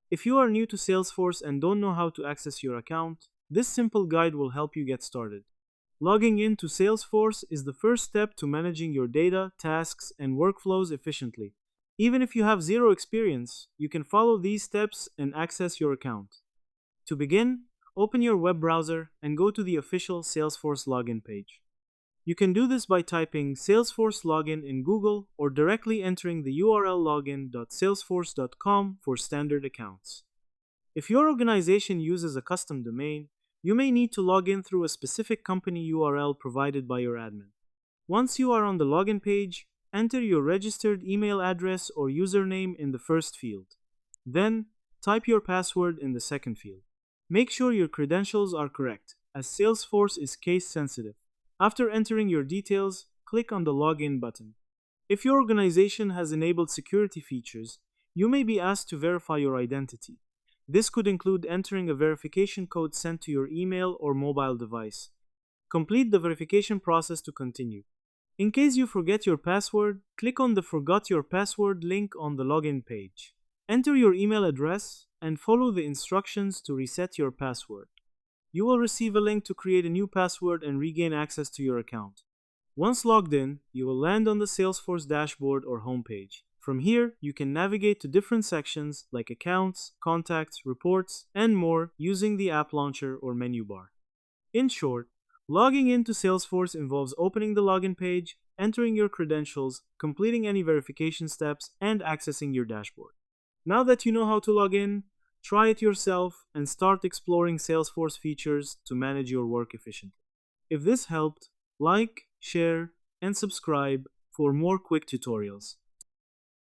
If you are new to Salesforce and don't know how to access your account, this simple guide will help you get started. Logging into Salesforce is the first step to managing your data, tasks, and workflows efficiently. Even if you have zero experience, you can follow these steps and access your account. To begin, open your web browser and go to the official Salesforce login page. You can do this by typing Salesforce login in Google or directly entering the URL login.salesforce.com for standard accounts. If your organization uses a custom domain, you may need to log in through a specific company URL provided by your admin. Once you are on the login page, enter your registered email address or username in the first field. Then, type your password in the second field. Make sure your credentials are correct, as Salesforce is case sensitive. After entering your details, click on the Login button. If your organization has enabled security features, you may be asked to verify your identity. This could include entering a verification code sent to your email or mobile device. Complete the verification process to continue. In case you forget your password, click on the Forgot Your Password link on the login page. Enter your email address and follow the instructions to reset your password. You will receive a link to create a new password and regain access to your account. Once logged in, you will land on the Salesforce dashboard or homepage. From here, you can navigate to different sections like Accounts, Contacts, Reports, and more using the App Launcher or menu bar. In short, logging into Salesforce involves opening the login page, entering your credentials, completing any verification steps, and accessing your dashboard. Now that you know how to log in, try it yourself and start exploring Salesforce features to manage your work efficiently. If this helped, like, share, and subscribe for more quick tutorials.